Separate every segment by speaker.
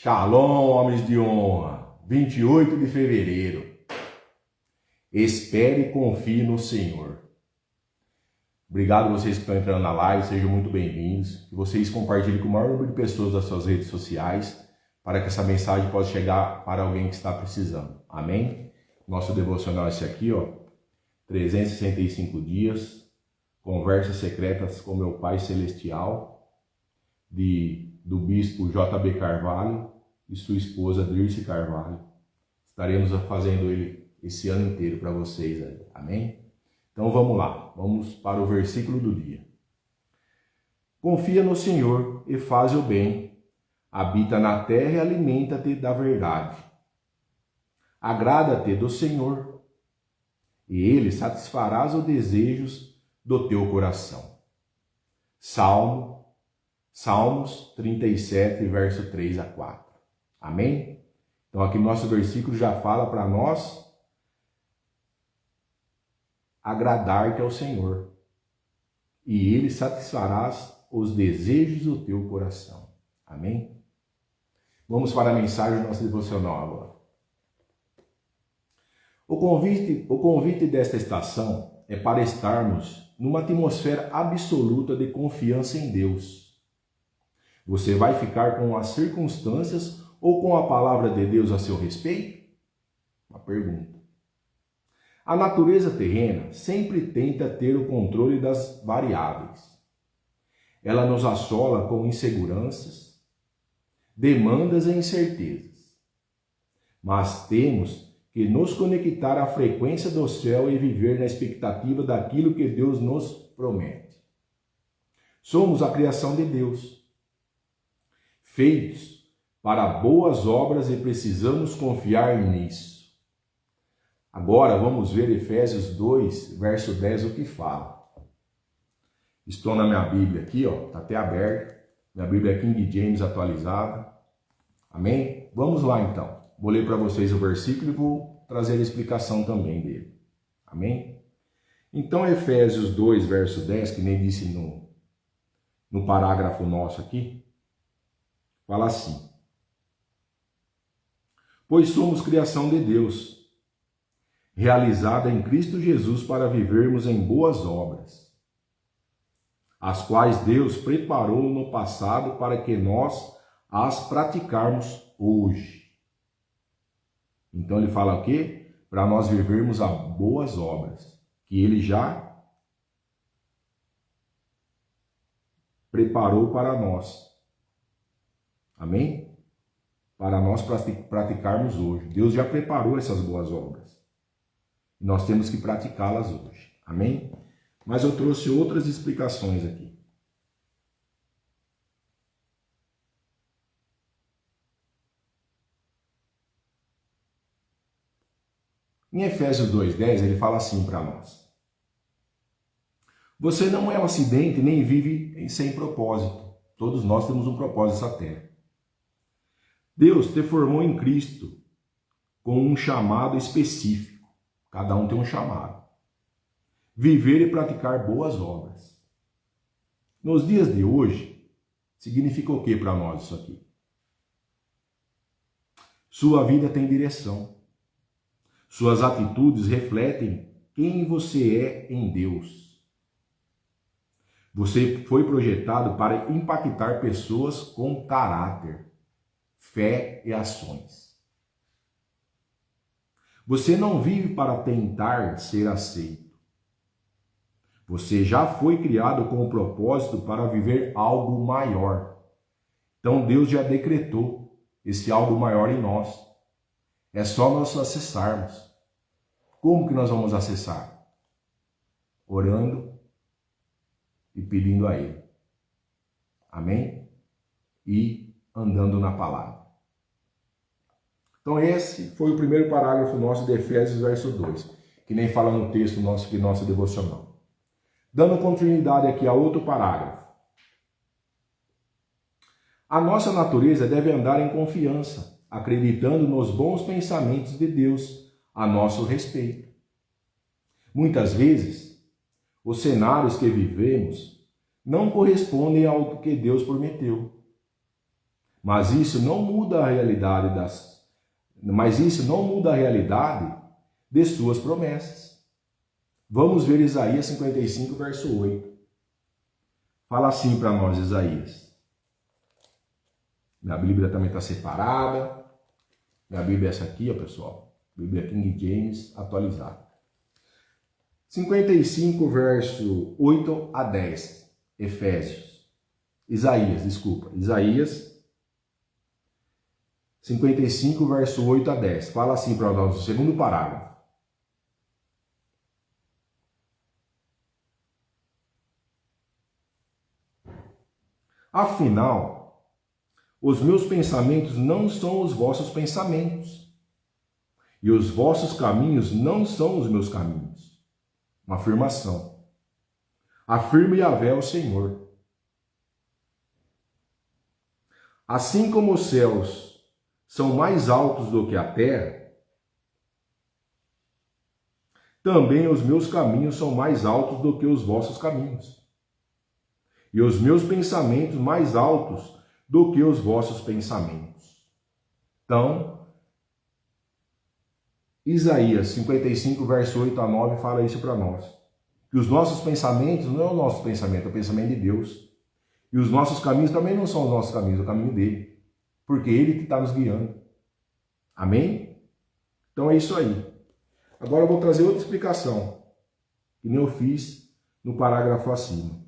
Speaker 1: Shalom, homens de honra, 28 de fevereiro. Espere e confie no Senhor. Obrigado a vocês que estão entrando na live, sejam muito bem-vindos. Que vocês compartilhem com o maior número de pessoas das suas redes sociais, para que essa mensagem possa chegar para alguém que está precisando. Amém? Nosso devocional é esse aqui, 365 dias, conversas secretas com meu Pai Celestial, do bispo J.B. Carvalho e sua esposa Dirce Carvalho. Estaremos fazendo ele esse ano inteiro para vocês aí. Amém? Então vamos lá, vamos para o versículo do dia. Confia no Senhor e faz o bem, habita na terra e alimenta-te da verdade. Agrada-te do Senhor, e Ele satisfará os desejos do teu coração. Salmos 37, verso 3 a 4. Amém? Então aqui no nosso versículo já fala para nós agradar-te ao Senhor, e Ele satisfará os desejos do teu coração. Amém? Vamos para a mensagem do nosso devocional agora. O convite desta estação é para estarmos numa atmosfera absoluta de confiança em Deus. Você vai ficar com as circunstâncias ou com a palavra de Deus a seu respeito? Uma pergunta. A natureza terrena sempre tenta ter o controle das variáveis. Ela nos assola com inseguranças, demandas e incertezas. Mas temos que nos conectar à frequência do céu e viver na expectativa daquilo que Deus nos promete. Somos a criação de Deus, feitos para boas obras, e precisamos confiar nisso. Agora vamos ver Efésios 2, verso 10, o que fala. Estou na minha Bíblia aqui, está até aberta. Minha Bíblia é King James atualizada. Amém? Vamos lá então. Vou ler para vocês o versículo e vou trazer a explicação também dele. Amém? Então Efésios 2, verso 10, que nem disse no parágrafo nosso aqui, fala assim: pois somos criação de Deus, realizada em Cristo Jesus para vivermos em boas obras, as quais Deus preparou no passado para que nós as praticarmos hoje. Então ele fala o quê? Para nós vivermos as boas obras, que ele já preparou para nós. Amém? Para nós praticarmos hoje. Deus já preparou essas boas obras. Nós temos que praticá-las hoje. Amém? Mas eu trouxe outras explicações aqui. Em Efésios 2,10 ele fala assim para nós: você não é um acidente nem vive sem propósito. Todos nós temos um propósito nessa terra. Deus te formou em Cristo com um chamado específico. Cada um tem um chamado. Viver e praticar boas obras. Nos dias de hoje, significa o que para nós isso aqui? Sua vida tem direção. Suas atitudes refletem quem você é em Deus. Você foi projetado para impactar pessoas com caráter, fé e ações. Você não vive para tentar ser aceito. Você já foi criado com o propósito para viver algo maior. Então Deus já decretou esse algo maior em nós. É só nós acessarmos. Como que nós vamos acessar? Orando e pedindo a Ele. Amém? E andando na palavra. Então esse foi o primeiro parágrafo nosso de Efésios, verso 2, que nem fala no texto nosso devocional. Dando continuidade aqui a outro parágrafo. A nossa natureza deve andar em confiança, acreditando nos bons pensamentos de Deus a nosso respeito. Muitas vezes, os cenários que vivemos não correspondem ao que Deus prometeu. Mas isso não muda a realidade de suas promessas. Vamos ver Isaías 55, verso 8. Fala assim para nós, Isaías. Minha Bíblia também está separada. Minha Bíblia é essa aqui, ó, pessoal. Bíblia King James atualizada. 55, verso 8 a 10. Isaías 55, verso 8 a 10. Fala assim para nós, o segundo parágrafo. Afinal, os meus pensamentos não são os vossos pensamentos, e os vossos caminhos não são os meus caminhos. Uma afirmação. Afirma Yahvé o Senhor. Assim como os céus são mais altos do que a terra, também os meus caminhos são mais altos do que os vossos caminhos, e os meus pensamentos mais altos do que os vossos pensamentos. Então, Isaías 55, verso 8 a 9 fala isso para nós. Que os nossos pensamentos não é o nosso pensamento, é o pensamento de Deus. E os nossos caminhos também não são os nossos caminhos, é o caminho dele. Porque ele que está nos guiando. Amém? Então é isso aí. Agora eu vou trazer outra explicação, que nem eu fiz no parágrafo acima.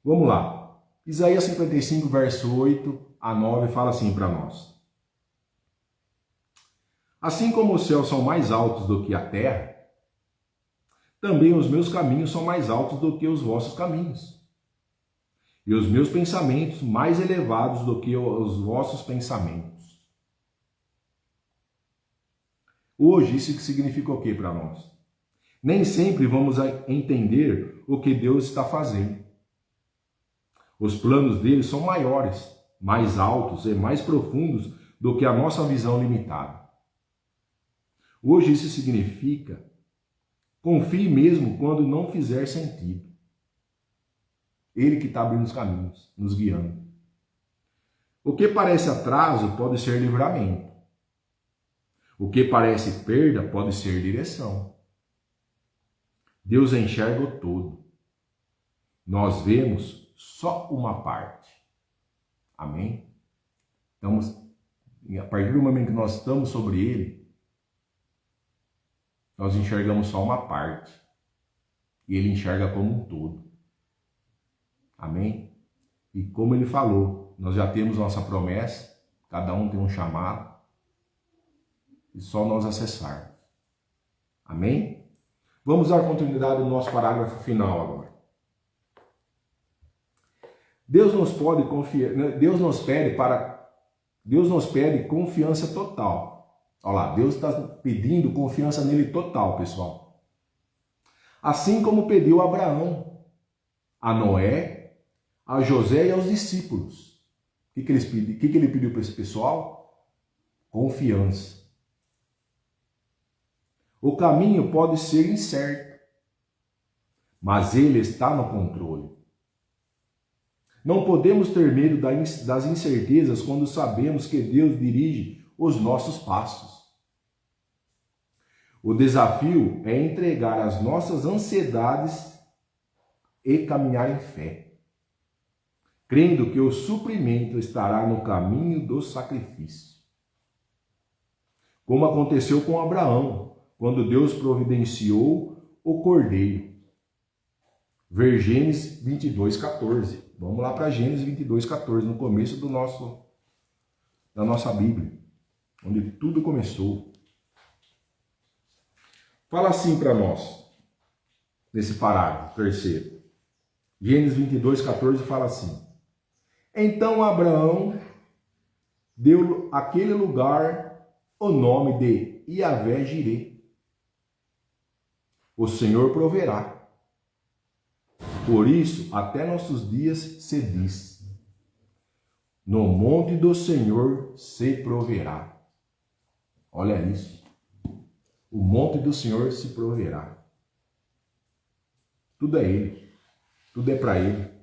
Speaker 1: Vamos lá. Isaías 55, verso 8 a 9 fala assim para nós. Assim como os céus são mais altos do que a terra, também os meus caminhos são mais altos do que os vossos caminhos, e os meus pensamentos mais elevados do que os vossos pensamentos. Hoje, isso significa o que para nós? Nem sempre vamos entender o que Deus está fazendo. Os planos dele são maiores, mais altos e mais profundos do que a nossa visão limitada. Hoje isso significa: confie mesmo quando não fizer sentido. Ele que está abrindo os caminhos, nos guiando. O que parece atraso pode ser livramento. O que parece perda pode ser direção. Deus enxerga o todo. Nós vemos só uma parte. Amém? A partir do momento que nós estamos sobre ele, nós enxergamos só uma parte. E ele enxerga como um todo. Amém? E como ele falou, nós já temos nossa promessa, cada um tem um chamado, e só nós acessarmos. Amém? Vamos dar continuidade no nosso parágrafo final agora. Deus nos pede confiança total. Olha lá, Deus está pedindo confiança nele total, pessoal. Assim como pediu a Abraão, a Noé, a José e aos discípulos. O que ele pediu para esse pessoal? Confiança. O caminho pode ser incerto, mas ele está no controle. Não podemos ter medo das incertezas quando sabemos que Deus dirige os nossos passos. O desafio é entregar as nossas ansiedades e caminhar em fé, crendo que o suprimento estará no caminho do sacrifício. Como aconteceu com Abraão, quando Deus providenciou o cordeiro. Ver Gênesis 22:14. Vamos lá para Gênesis 22:14, no começo da nossa Bíblia, onde tudo começou. Fala assim para nós, nesse parágrafo, terceiro. Gênesis 22:14 fala assim: Então Abraão deu àquele lugar o nome de Yahvé Jireh. O Senhor proverá. Por isso, até nossos dias se diz: no monte do Senhor se proverá. Olha isso. O monte do Senhor se proverá. Tudo é Ele. Tudo é para Ele.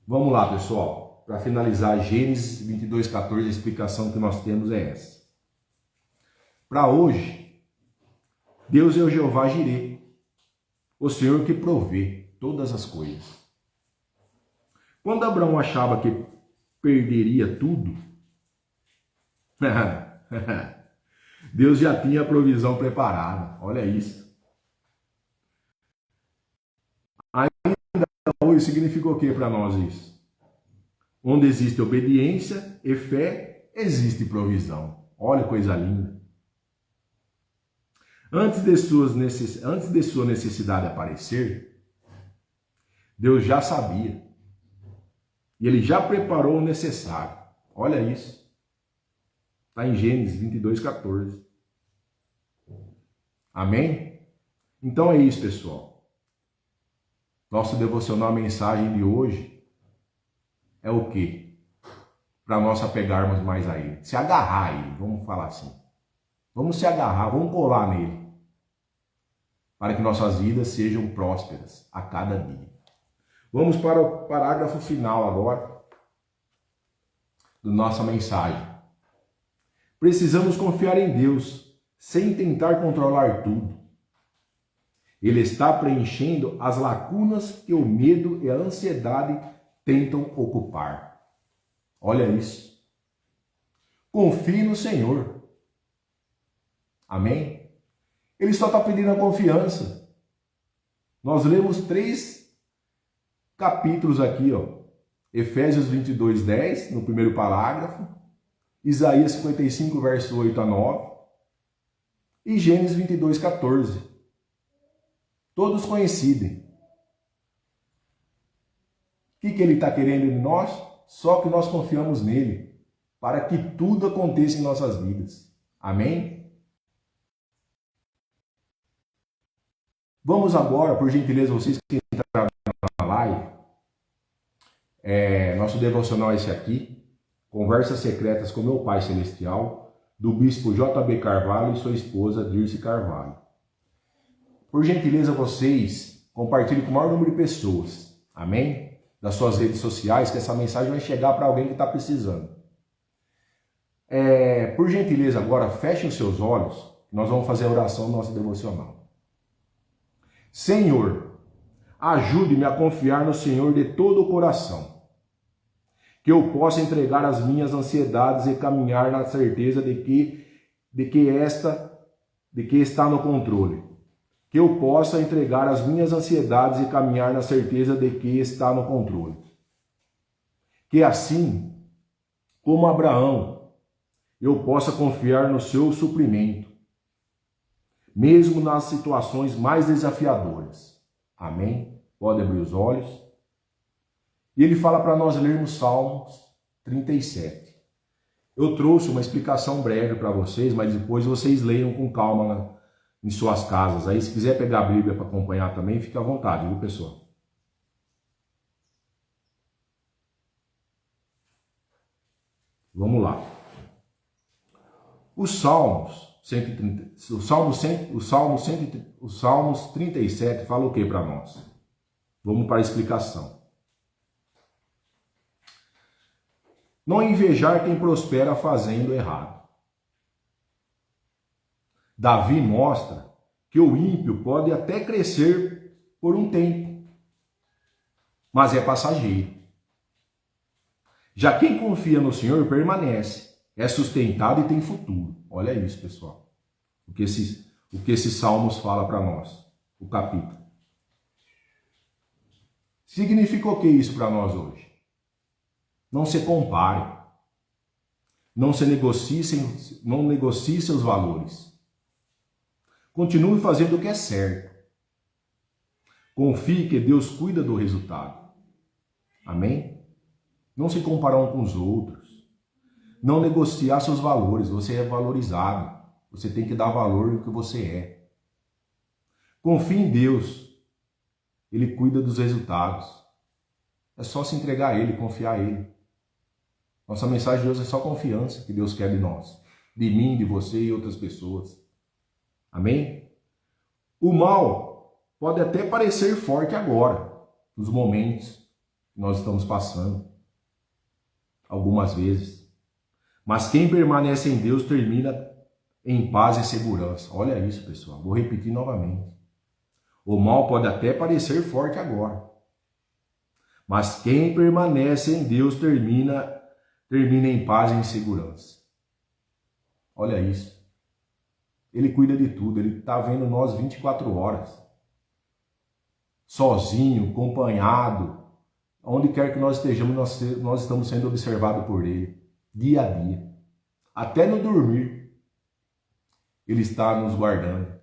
Speaker 1: Vamos lá, pessoal. Para finalizar, Gênesis 22:14, a explicação que nós temos é essa. Para hoje, Deus é o Jeová Jireh, o Senhor que provê todas as coisas. Quando Abraão achava que perderia tudo, Deus já tinha a provisão preparada. Olha isso. Hoje significa o que para nós isso? Onde existe obediência e fé, existe provisão. Olha que coisa linda. Antes de sua necessidade aparecer, Deus já sabia. E Ele já preparou o necessário. Olha isso. Está em Gênesis 22:14. Amém? Então é isso, pessoal. Nosso devocional, a mensagem de hoje é o quê? Para nós apegarmos mais a Ele. Se agarrar a Ele, vamos falar assim. Vamos se agarrar, vamos colar nele. Para que nossas vidas sejam prósperas a cada dia. Vamos para o parágrafo final agora da nossa mensagem. Precisamos confiar em Deus, sem tentar controlar tudo. Ele está preenchendo as lacunas que o medo e a ansiedade tentam ocupar. Olha isso. Confie no Senhor. Amém? Ele só está pedindo a confiança. Nós lemos 3 capítulos aqui, ó. Efésios 22:10, no primeiro parágrafo. Isaías 55, verso 8 a 9. E Gênesis 22:14. Todos conhecidos. O que Ele está querendo de nós? Só que nós confiamos nele, para que tudo aconteça em nossas vidas. Amém? Vamos agora, por gentileza, vocês que entraram na live, nosso devocional é esse aqui, Conversas Secretas com Meu Pai Celestial, do Bispo J.B. Carvalho e sua esposa Dirce Carvalho. Por gentileza, vocês compartilhem com o maior número de pessoas, amém? Das suas redes sociais, que essa mensagem vai chegar para alguém que está precisando. Por gentileza, agora, fechem os seus olhos, nós vamos fazer a oração do nosso devocional. Senhor, ajude-me a confiar no Senhor de todo o coração, que eu possa entregar as minhas ansiedades e caminhar na certeza de que está no controle. Que eu possa entregar as minhas ansiedades e caminhar na certeza de que está no controle. Que assim, como Abraão, eu possa confiar no seu suprimento, mesmo nas situações mais desafiadoras. Amém? Pode abrir os olhos. E ele fala para nós lermos Salmos 37. Eu trouxe uma explicação breve para vocês, mas depois vocês leiam com calma em suas casas. Aí, se quiser pegar a Bíblia para acompanhar também, fica à vontade, viu, pessoal? Vamos lá. Os Salmos 37 fala o que para nós? Vamos para a explicação. Não invejar quem prospera fazendo errado. Davi mostra que o ímpio pode até crescer por um tempo, mas é passageiro. Já quem confia no Senhor permanece, é sustentado e tem futuro. Olha isso, pessoal. O que esses salmos falam para nós, o capítulo. Significa o que isso para nós hoje? Não se compare. Não negocie seus valores. Continue fazendo o que é certo. Confie que Deus cuida do resultado. Amém? Não se comparar um com os outros. Não negociar seus valores. Você é valorizado. Você tem que dar valor no que você é. Confie em Deus. Ele cuida dos resultados. É só se entregar a Ele, confiar a Ele. Nossa mensagem de hoje é só confiança que Deus quer de nós, de mim, de você e outras pessoas. Amém? O mal pode até parecer forte agora, nos momentos que nós estamos passando, algumas vezes. Mas quem permanece em Deus termina em paz e segurança. Olha isso, pessoal. Vou repetir novamente. O mal pode até parecer forte agora, mas quem permanece em Deus termina em paz e em segurança. Olha isso. Ele cuida de tudo, ele está vendo nós 24 horas. Sozinho, acompanhado, onde quer que nós estejamos, nós estamos sendo observados por ele, dia a dia. Até no dormir, ele está nos guardando.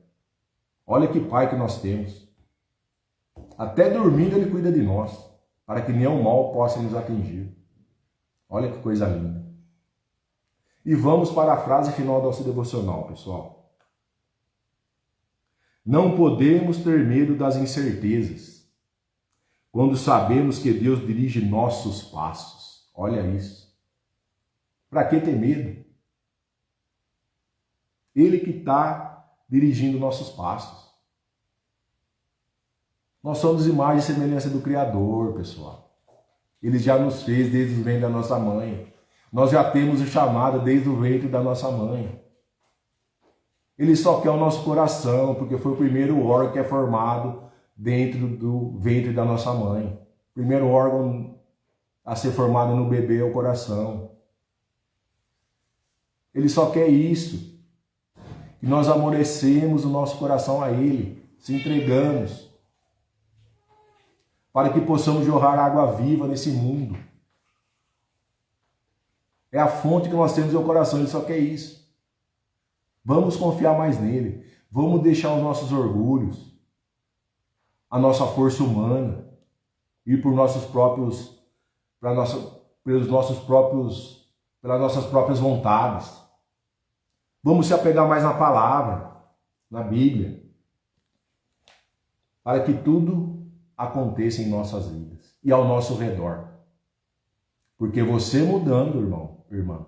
Speaker 1: Olha que pai que nós temos. Até dormindo ele cuida de nós, para que nenhum mal possa nos atingir. Olha que coisa linda. E vamos para a frase final do nosso devocional, pessoal. Não podemos ter medo das incertezas, quando sabemos que Deus dirige nossos passos. Olha isso. Para que ter medo? Ele que está dirigindo nossos passos. Nós somos imagem e semelhança do Criador, pessoal. Ele já nos fez desde o ventre da nossa mãe. Nós já temos o chamado desde o ventre da nossa mãe. Ele só quer o nosso coração, porque foi o primeiro órgão que é formado dentro do ventre da nossa mãe. O primeiro órgão a ser formado no bebê é o coração. Ele só quer isso. Que nós amolecemos o nosso coração a Ele, se entregamos, para que possamos jorrar água viva nesse mundo. É a fonte que nós temos no coração, Ele só quer isso. Vamos confiar mais nele. Vamos deixar os nossos orgulhos, a nossa força humana, ir por nossos próprios, pelas nossas próprias vontades. Vamos se apegar mais na palavra, na Bíblia, para que tudo aconteça em nossas vidas e ao nosso redor. Porque você mudando, irmã,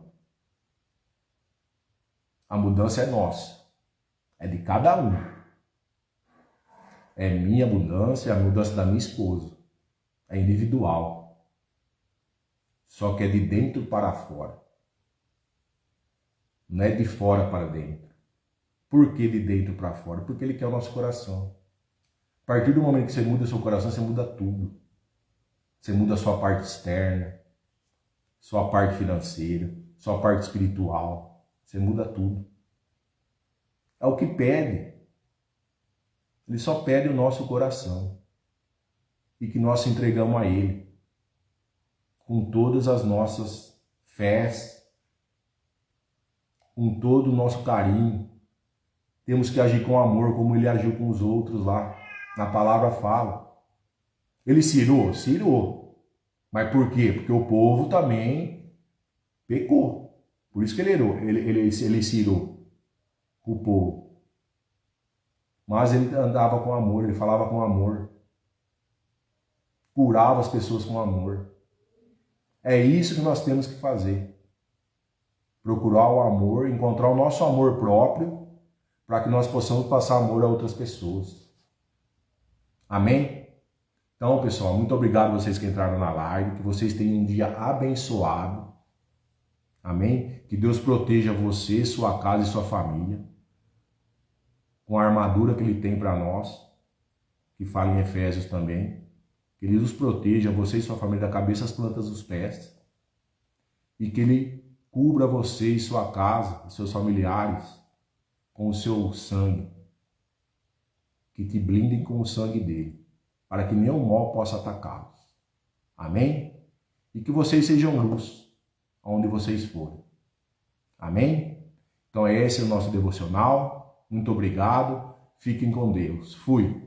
Speaker 1: a mudança é nossa, é de cada um. É minha mudança, é a mudança da minha esposa. É individual. Só que é de dentro para fora. Não é de fora para dentro. Por que de dentro para fora? Porque Ele quer o nosso coração. A partir do momento que você muda o seu coração, você muda tudo. Você muda a sua parte externa, sua parte financeira, sua parte espiritual. Você muda tudo. É o que pede. Ele só pede o nosso coração. E que nós se entregamos a Ele. Com todas as nossas fés. Com todo o nosso carinho. Temos que agir com amor, como Ele agiu com os outros lá. Na palavra fala. Ele se irou? Se irou. Mas por quê? Porque o povo também pecou. Por isso que ele irou. Ele se irou. O povo. Mas ele andava com amor, ele falava com amor. Curava as pessoas com amor. É isso que nós temos que fazer. Procurar o amor, encontrar o nosso amor próprio, para que nós possamos passar amor a outras pessoas. Amém? Então, pessoal, muito obrigado a vocês que entraram na live, que vocês tenham um dia abençoado. Amém? Que Deus proteja você, sua casa e sua família, com a armadura que Ele tem para nós, que fala em Efésios também. Que Ele nos proteja, você e sua família, da cabeça às plantas dos pés. E que Ele cubra você e sua casa, e seus familiares, com o seu sangue. Que te blindem com o sangue dele, para que nenhum mal possa atacá-los. Amém? E que vocês sejam luz, aonde vocês forem. Amém? Então esse é o nosso devocional. Muito obrigado. Fiquem com Deus. Fui.